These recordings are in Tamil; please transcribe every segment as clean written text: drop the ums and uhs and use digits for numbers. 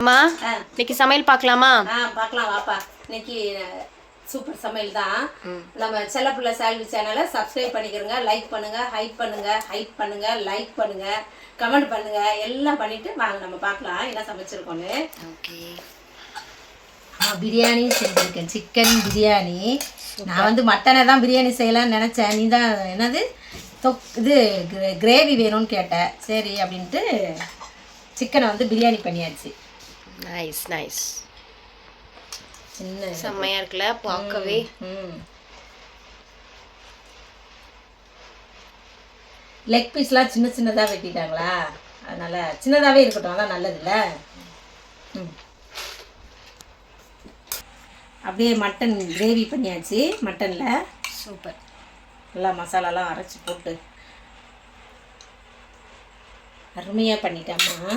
அம்மா இன்னைக்கு சமையல் பார்க்கலாமா? பார்க்கலாம் வாப்பா. இன்னைக்கு சூப்பர் சமையல் தான். நம்ம செல்லப்பிள்ளை சால்வி சேனலை சப்ஸ்கிரைப் பண்ணிக்கிறோங்க, லைக் பண்ணுங்க, ஹைப் பண்ணுங்க, லைக் பண்ணுங்க, கமெண்ட் பண்ணுங்க, எல்லாம் பண்ணிட்டு வாங்க நம்ம பார்க்கலாம் என்ன சமைச்சிருக்கோன்னு. ஓகே, பிரியாணி செஞ்சுருக்கேன், சிக்கன் பிரியாணி. நான் மட்டனை தான் பிரியாணி செய்யலாம்னு நினச்சேன். நீ தான் என்னது இது கிரேவி வேணும்னு கேட்டேன். சரி அப்படின்ட்டு சிக்கனை பிரியாணி பண்ணியாச்சு. நைஸ் நைஸ், சின்ன செம்மையா இருக்குல்ல பார்க்கவே. லெக் பீஸ்லாம் சின்ன சின்னதாக வெட்டிட்டாங்களா, அதனால சின்னதாகவே இருக்கட்டும், அதான் நல்லதுல்ல. அப்படியே மட்டன் கிரேவி பண்ணியாச்சு. மட்டனில் சூப்பர், நல்லா மசாலாலாம் அரைச்சி போட்டு அருமையாக பண்ணிட்டேம்மா.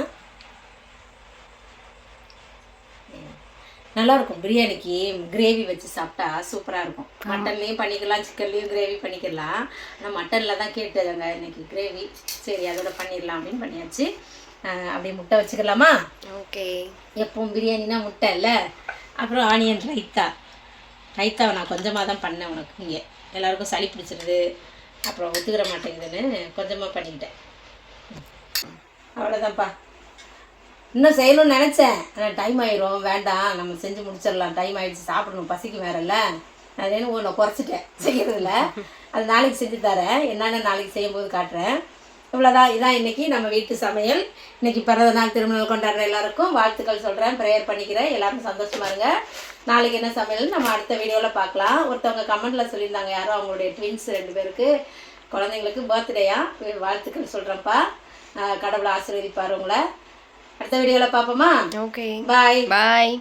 நல்லாயிருக்கும் பிரியாணிக்கு கிரேவி வச்சு சாப்பிட்டா சூப்பராக இருக்கும். மட்டன்லேயும் பண்ணிக்கலாம், சிக்கன்லேயும் கிரேவி பண்ணிக்கலாம். ஆனால் மட்டனில் தான் கேட்டதுங்க இன்னைக்கு கிரேவி. சரி அதோட பண்ணிடலாம் அப்படின்னு பண்ணியாச்சு. அப்படியே முட்டை வச்சுக்கலாமா? ஓகே, எப்பவும் பிரியாணினா முட்டை இல்லை. அப்புறம் ஆனியன் ரைத்தாவை நான் கொஞ்சமாக தான் பண்ணேன். உனக்கு இங்கே எல்லாருக்கும் சளி பிடிச்சிருது, அப்புறம் ஒத்துக்கிற மாட்டேங்குதுன்னு கொஞ்சமாக பண்ணிக்கிட்டேன். அவ்வளோதான்ப்பா. இன்னும் செய்யணும்னு நினச்சேன், ஆனால் டைம் ஆயிரும், வேண்டாம் நம்ம செஞ்சு முடிச்சிடலாம், டைம் ஆகிடுச்சு, சாப்பிடணும், பசிக்கு வேறல்ல, அதுலேன்னு ஒன்று குறைச்சிட்டேன் செய்கிறதில்ல. அது நாளைக்கு செஞ்சு தரேன், என்னென்ன நாளைக்கு செய்யும்போது காட்டுறேன். இவ்வளோதான், இதான் இன்றைக்கி நம்ம வீட்டு சமையல். இன்றைக்கி பிறந்த நாள் திருமணம் கொண்டாடுற எல்லாருக்கும் வாழ்த்துக்கள் சொல்கிறேன், ப்ரேயர் பண்ணிக்கிறேன். எல்லாரும் சந்தோஷமாக இருங்க. நாளைக்கு என்ன சமையல் நம்ம அடுத்த வீடியோவில் பார்க்கலாம். ஒருத்தவங்க கமெண்டில் சொல்லியிருந்தாங்க, யாரும் அவங்களுடைய ட்வின்ஸ் 2 பேருக்கு குழந்தைங்களுக்கு பர்த்டேயா, வாழ்த்துக்கள் சொல்கிறேன்ப்பா. கடவுளை ஆசீர்வதிப்பார் உங்களை. அடுத்த வீடியோவில் பார்ப்போமா? ஓகே, பாய் பாய்.